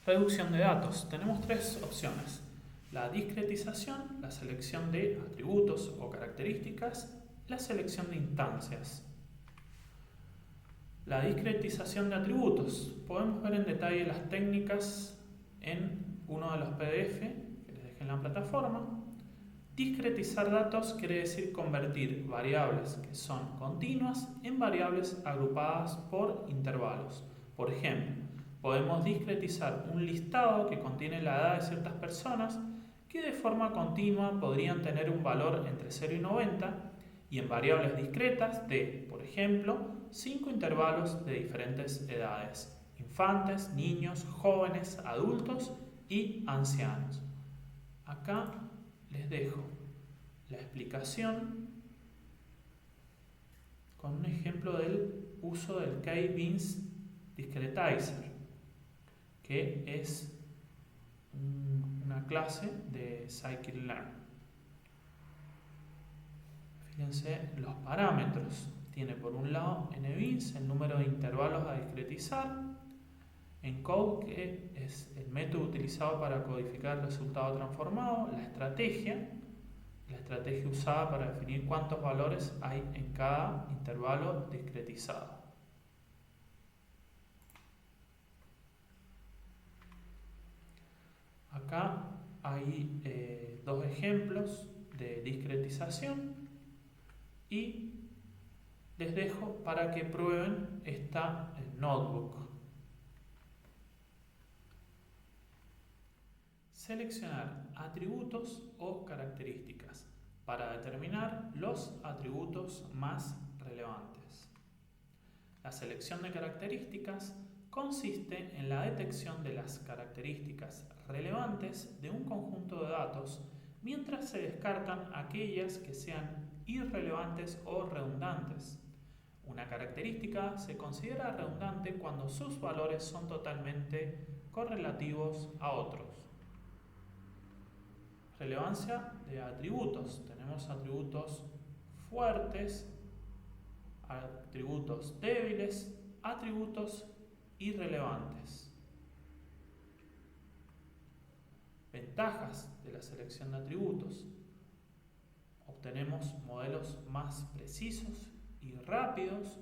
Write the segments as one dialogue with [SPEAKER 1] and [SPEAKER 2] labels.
[SPEAKER 1] Reducción de datos. Tenemos tres opciones. La discretización, la selección de atributos o características, la selección de instancias. La discretización de atributos. Podemos ver en detalle las técnicas en uno de los PDF que les dejé en la plataforma. Discretizar datos quiere decir convertir variables que son continuas en variables agrupadas por intervalos. Por ejemplo, podemos discretizar un listado que contiene la edad de ciertas personas que de forma continua podrían tener un valor entre 0 y 90 y en variables discretas de, por ejemplo, 5 intervalos de diferentes edades: infantes, niños, jóvenes, adultos y ancianos. Acá les dejo la explicación con un ejemplo del uso del K-Beans Discretizer, que es una clase de Scikit-learn. Fíjense los parámetros. Tiene por un lado NBeans, el número de intervalos a discretizar, encode, que es el método utilizado para codificar el resultado transformado, la estrategia usada para definir cuántos valores hay en cada intervalo discretizado. Acá hay dos ejemplos de discretización y les dejo para que prueben esta notebook. Seleccionar atributos o características para determinar los atributos más relevantes. La selección de características consiste en la detección de las características relevantes de un conjunto de datos mientras se descartan aquellas que sean irrelevantes o redundantes. Una característica se considera redundante cuando sus valores son totalmente correlativos a otros. Relevancia de atributos. Tenemos atributos fuertes, atributos débiles, atributos irrelevantes. Ventajas de la selección de atributos. Obtenemos modelos más precisos y rápidos,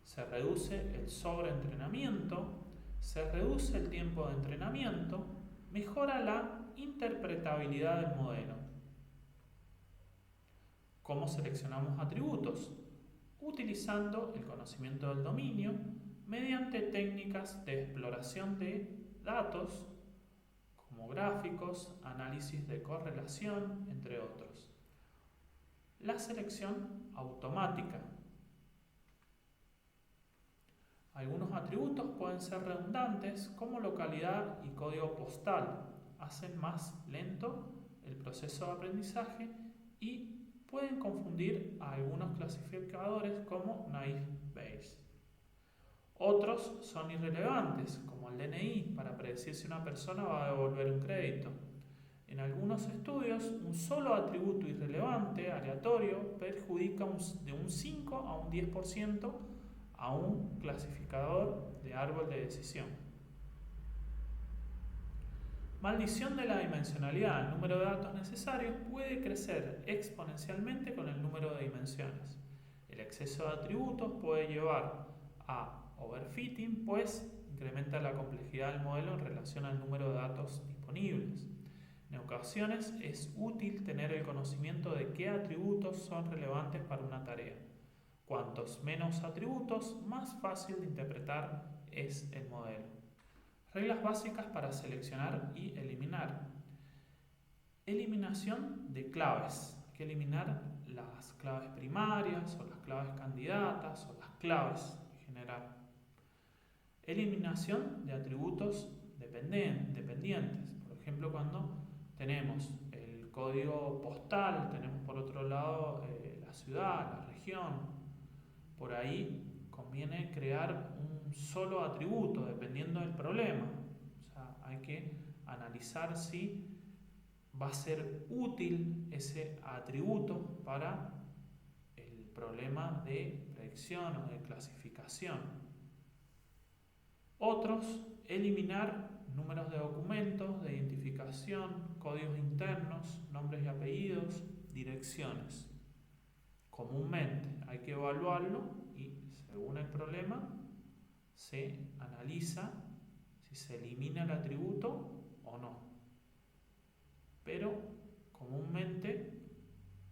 [SPEAKER 1] se reduce el sobreentrenamiento, se reduce el tiempo de entrenamiento, mejora la interpretabilidad del modelo. ¿Cómo seleccionamos atributos? Utilizando el conocimiento del dominio mediante técnicas de exploración de datos como gráficos, análisis de correlación, entre otros. La selección automática. Algunos atributos pueden ser redundantes, como localidad y código postal. Hacen más lento el proceso de aprendizaje y pueden confundir a algunos clasificadores como naive Bayes. Otros son irrelevantes, como el DNI, para predecir si una persona va a devolver un crédito. En algunos estudios, un solo atributo irrelevante, aleatorio, perjudica de un 5 a un 10% a un clasificador de árbol de decisión. Maldición de la dimensionalidad. El número de datos necesarios puede crecer exponencialmente con el número de dimensiones. El exceso de atributos puede llevar a overfitting, pues incrementa la complejidad del modelo en relación al número de datos disponibles. En ocasiones es útil tener el conocimiento de qué atributos son relevantes para una tarea. Cuantos menos atributos, más fácil de interpretar es el modelo. Reglas básicas para seleccionar y eliminar. Eliminación de claves. Hay que eliminar las claves primarias o las claves candidatas o las claves en general. Eliminación de atributos dependientes. Por ejemplo, cuando tenemos el código postal, tenemos por otro lado la ciudad, la región. Por ahí conviene crear un solo atributo dependiendo del problema. O sea, hay que analizar si va a ser útil ese atributo para el problema de predicción o de clasificación. Otros, eliminar números de documentos, de identificación, códigos internos, nombres y apellidos, direcciones. Comúnmente hay que evaluarlo y, según el problema, se analiza si se elimina el atributo o no. Pero comúnmente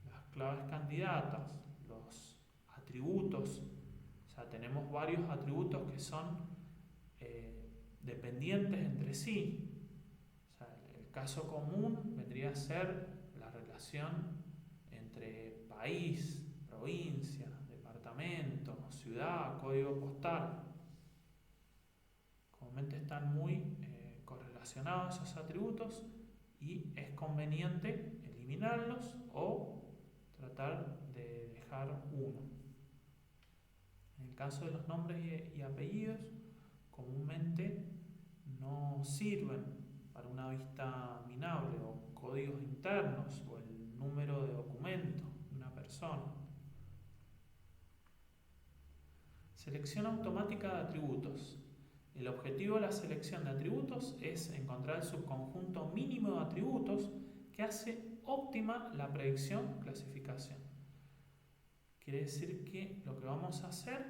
[SPEAKER 1] las claves candidatas, los atributos, o sea, tenemos varios atributos que son dependientes entre sí. O sea, el caso común vendría a ser la relación entre país, provincia, departamento, ciudad, código postal. Comúnmente están muy correlacionados esos atributos y es conveniente eliminarlos o tratar de dejar uno. En el caso de los nombres y apellidos, comúnmente no sirven para una vista minable o códigos internos o el número de documento de una persona. Selección automática de atributos. El objetivo de la selección de atributos es encontrar el subconjunto mínimo de atributos que hace óptima la predicción-clasificación. Quiere decir que lo que vamos a hacer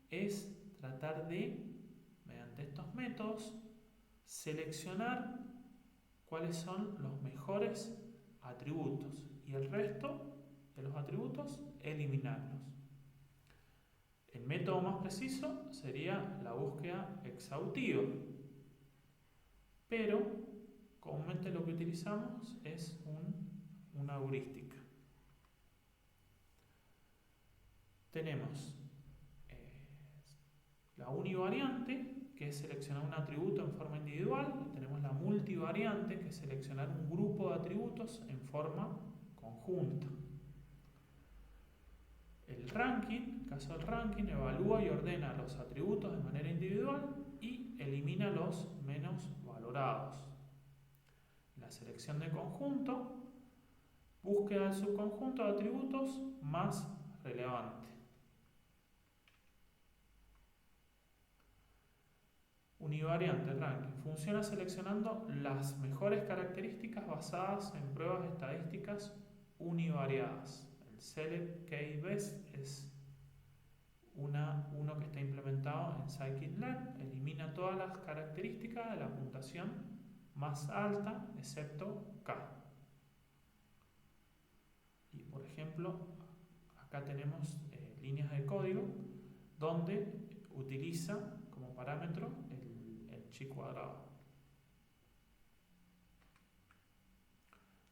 [SPEAKER 1] es tratar de, mediante estos métodos, seleccionar cuáles son los mejores atributos y el resto de los atributos eliminarlos. El método más preciso sería la búsqueda exhaustiva, pero comúnmente lo que utilizamos es una heurística. Tenemos la univariante, que es seleccionar un atributo en forma individual, y tenemos la multivariante, que es seleccionar un grupo de atributos en forma conjunta. El ranking, en el caso del ranking, evalúa y ordena los atributos de manera individual y elimina los menos valorados. La selección de conjunto, búsqueda del subconjunto de atributos más relevante. Univariante ranking. Funciona seleccionando las mejores características basadas en pruebas estadísticas univariadas. El Select K-Best es uno que está implementado en Scikit-learn. Elimina todas las características de la puntuación más alta, excepto K. Y por ejemplo, acá tenemos líneas de código donde utiliza como parámetro el chi cuadrado.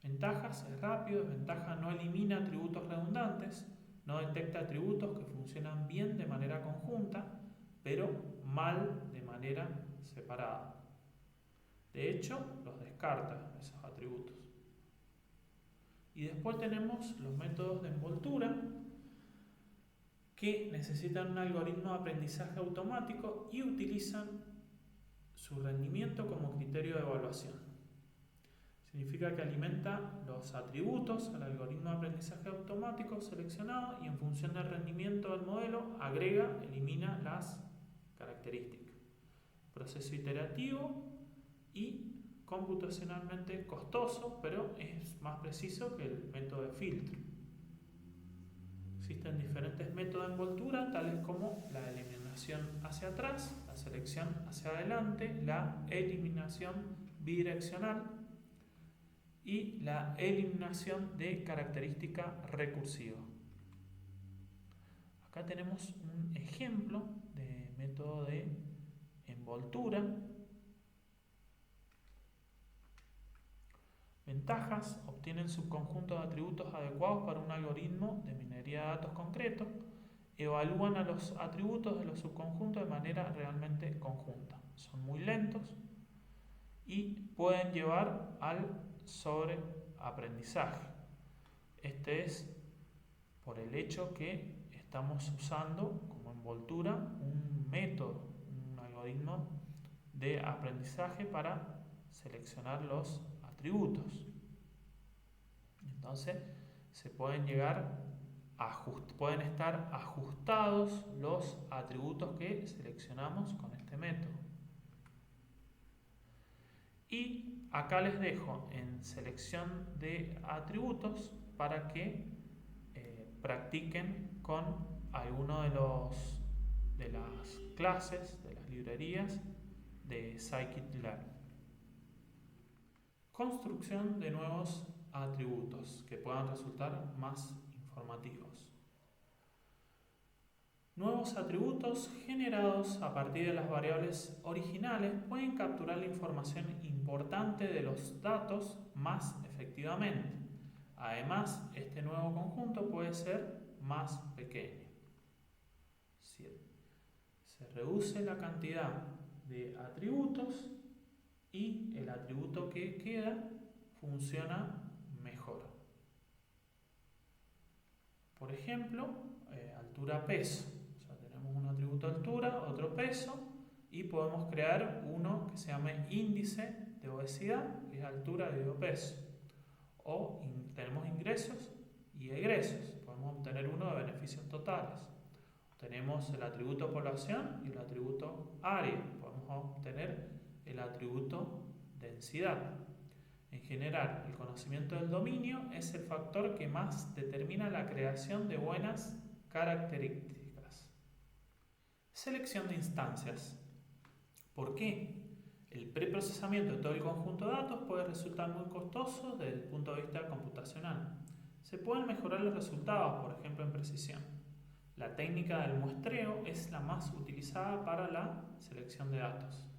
[SPEAKER 1] Ventajas: es rápido. Desventaja: no elimina atributos redundantes, no detecta atributos que funcionan bien de manera conjunta, pero mal de manera separada. De hecho, los descarta esos atributos. Y después tenemos los métodos de envoltura, que necesitan un algoritmo de aprendizaje automático y utilizan su rendimiento como criterio de evaluación. Significa que alimenta los atributos al algoritmo de aprendizaje automático seleccionado y en función del rendimiento del modelo agrega, elimina las características. Proceso iterativo y computacionalmente costoso, pero es más preciso que el método de filtro. Existen diferentes métodos de envoltura, tales como la eliminación hacia atrás, la selección hacia adelante, la eliminación bidireccional y la eliminación de característica recursiva. Acá tenemos un ejemplo de método de envoltura. Ventajas: obtienen subconjuntos de atributos adecuados para un algoritmo de minería de datos concreto, evalúan a los atributos de los subconjuntos de manera realmente conjunta, son muy lentos y pueden llevar al sobreaprendizaje. Este es por el hecho que estamos usando como envoltura un método, un algoritmo de aprendizaje para seleccionar los atributos. Entonces se pueden pueden estar ajustados los atributos que seleccionamos con este método. Y acá les dejo en selección de atributos para que practiquen con alguno de las clases, de las librerías de scikit-learn. Construcción de nuevos atributos que puedan resultar más informativos. Nuevos atributos generados a partir de las variables originales pueden capturar la información importante de los datos más efectivamente. Además, este nuevo conjunto puede ser más pequeño. Se reduce la cantidad de atributos y el atributo que queda funciona mejor. Por ejemplo, altura-peso. Tenemos un atributo altura, otro peso, y podemos crear uno que se llame índice de obesidad, que es altura dividido peso. O tenemos ingresos y egresos. Podemos obtener uno de beneficios totales. Tenemos el atributo población y el atributo área. Podemos obtener el atributo densidad. En general, el conocimiento del dominio es el factor que más determina la creación de buenas características. Selección de instancias. ¿Por qué? El preprocesamiento de todo el conjunto de datos puede resultar muy costoso desde el punto de vista computacional. Se pueden mejorar los resultados, por ejemplo, en precisión. La técnica del muestreo es la más utilizada para la selección de datos.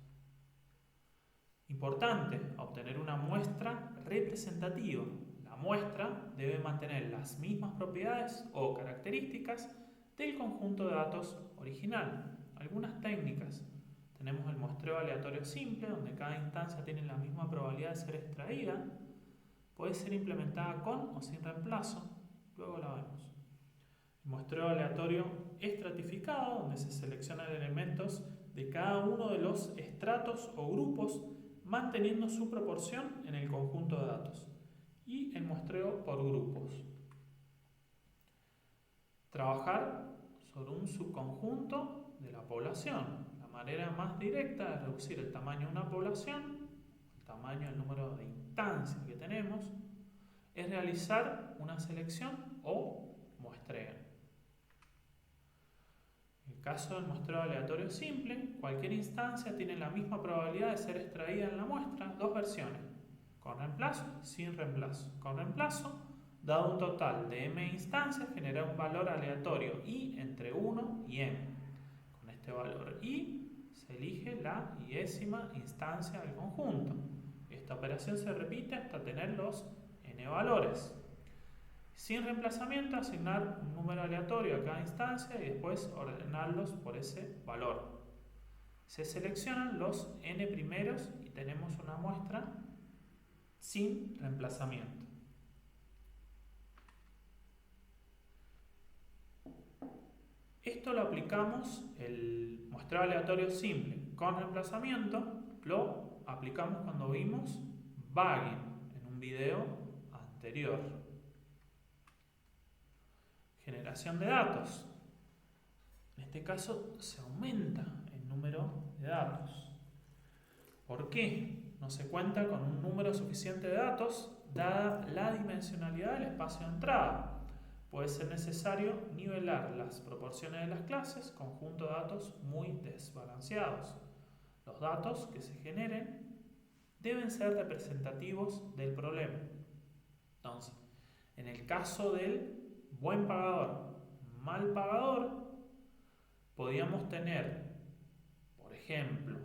[SPEAKER 1] Importante, obtener una muestra representativa. La muestra debe mantener las mismas propiedades o características del conjunto de datos original. Algunas técnicas. Tenemos el muestreo aleatorio simple, donde cada instancia tiene la misma probabilidad de ser extraída. Puede ser implementada con o sin reemplazo. Luego la vemos. El muestreo aleatorio estratificado, donde se seleccionan elementos de cada uno de los estratos o grupos, manteniendo su proporción en el conjunto de datos. Y el muestreo por grupos. Trabajar sobre un subconjunto de la población. La manera más directa de reducir el tamaño de una población, el tamaño, el número de instancias que tenemos, es realizar una selección o muestreo. En el caso del muestreo aleatorio simple, cualquier instancia tiene la misma probabilidad de ser extraída en la muestra, dos versiones, con reemplazo y sin reemplazo. Con reemplazo, dado un total de m instancias, genera un valor aleatorio i entre 1 y m. Con este valor i se elige la iésima instancia del conjunto. Esta operación se repite hasta tener los n valores. Sin reemplazamiento, asignar un número aleatorio a cada instancia y después ordenarlos por ese valor. Se seleccionan los n primeros y tenemos una muestra sin reemplazamiento. Esto lo aplicamos, el muestreo aleatorio simple con reemplazamiento, lo aplicamos cuando vimos Bagging en un video anterior. Generación de datos. En este caso se aumenta el número de datos. ¿Por qué? No se cuenta con un número suficiente de datos dada la dimensionalidad del espacio de entrada. Puede ser necesario nivelar las proporciones de las clases, conjunto de datos muy desbalanceados. Los datos que se generen deben ser representativos del problema. Entonces, en el caso del buen pagador, mal pagador, podríamos tener, por ejemplo,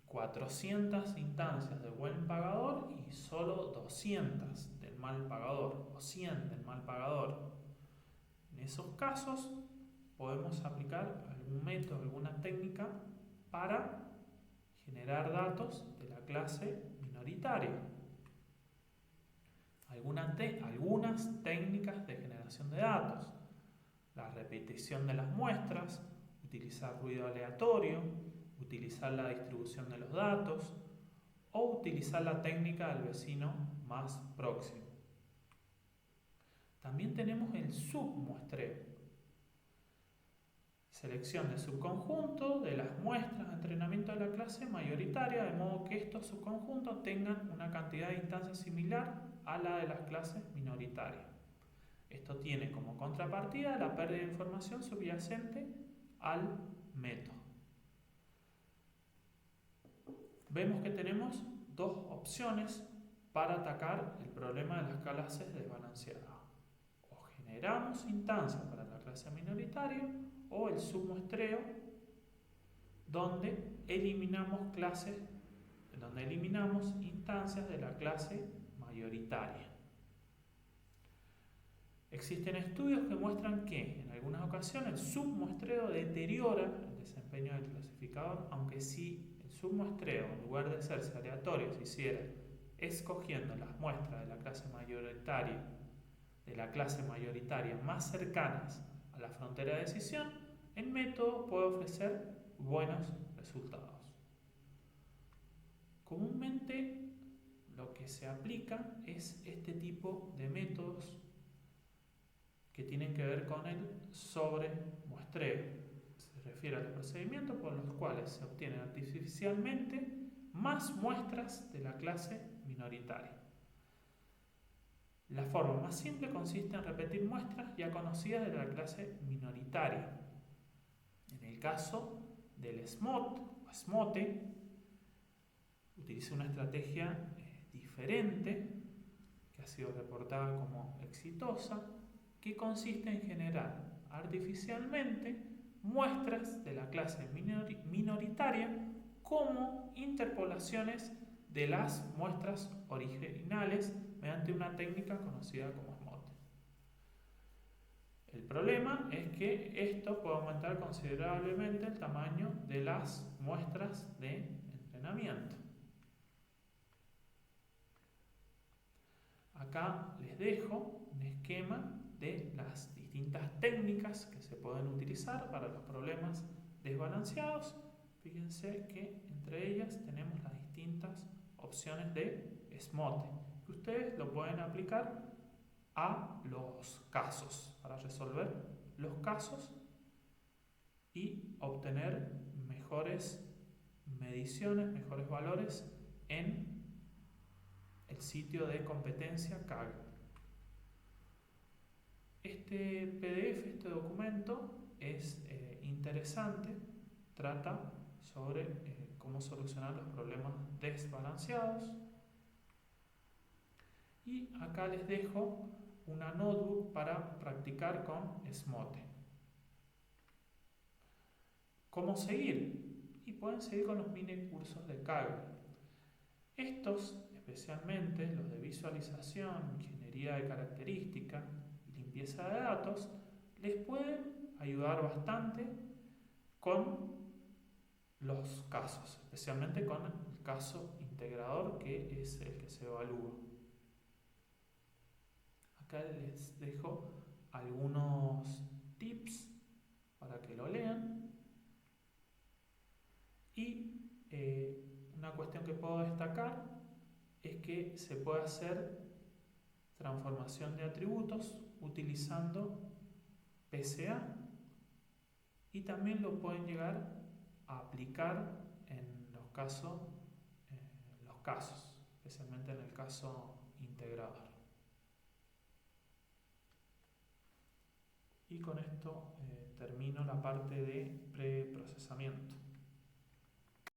[SPEAKER 1] 400 instancias de buen pagador y solo 200 del mal pagador, o 100 del mal pagador. En esos casos podemos aplicar algún método, alguna técnica para generar datos de la clase minoritaria. Algunas técnicas de generación de datos. La repetición de las muestras, utilizar ruido aleatorio, utilizar la distribución de los datos o utilizar la técnica del vecino más próximo. También tenemos el submuestreo. selección de subconjunto de las muestras de entrenamiento de la clase mayoritaria, de modo que estos subconjuntos tengan una cantidad de instancias similar a la de las clases minoritarias. Esto tiene como contrapartida la pérdida de información subyacente al método. Vemos que tenemos dos opciones para atacar el problema de las clases desbalanceadas. O generamos instancias para la clase minoritaria o el submuestreo, donde eliminamos instancias de la clase mayoritaria. Existen estudios que muestran que en algunas ocasiones el submuestreo deteriora el desempeño del clasificador, aunque si el submuestreo, en lugar de hacerse aleatorio, se hiciera escogiendo las muestras de la clase mayoritaria más cercanas a la frontera de decisión, el método puede ofrecer buenos resultados. Comúnmente lo que se aplica es este tipo de métodos que tienen que ver con el sobremuestreo. Se refiere a los procedimientos por los cuales se obtienen artificialmente más muestras de la clase minoritaria. La forma más simple consiste en repetir muestras ya conocidas de la clase minoritaria. En el caso del SMOTE, utiliza una estrategia diferente que ha sido reportada como exitosa, que consiste en generar artificialmente muestras de la clase minoritaria como interpolaciones de las muestras originales mediante una técnica conocida como SMOTE. El problema es que esto puede aumentar considerablemente el tamaño de las muestras de entrenamiento. Acá les dejo un esquema de las distintas técnicas que se pueden utilizar para los problemas desbalanceados. Fíjense que entre ellas tenemos las distintas opciones de SMOTE, que ustedes lo pueden aplicar a los casos, para resolver los casos y obtener mejores mediciones, mejores valores en el sitio de competencia Kaggle. Este PDF, este documento, es interesante, trata sobre cómo solucionar los problemas desbalanceados. Y acá les dejo una notebook para practicar con SMOTE. ¿Cómo seguir? Y pueden seguir con los mini cursos de Kaggle. Estos, especialmente los de visualización, ingeniería de característica y limpieza de datos, les pueden ayudar bastante con los casos, especialmente con el caso integrador, que es el que se evalúa. Acá les dejo algunos tips para que lo lean. Y una cuestión que puedo destacar es que se puede hacer transformación de atributos utilizando PCA, y también lo pueden llegar a aplicar en los casos, especialmente en el caso integrador. Y con esto termino la parte de preprocesamiento.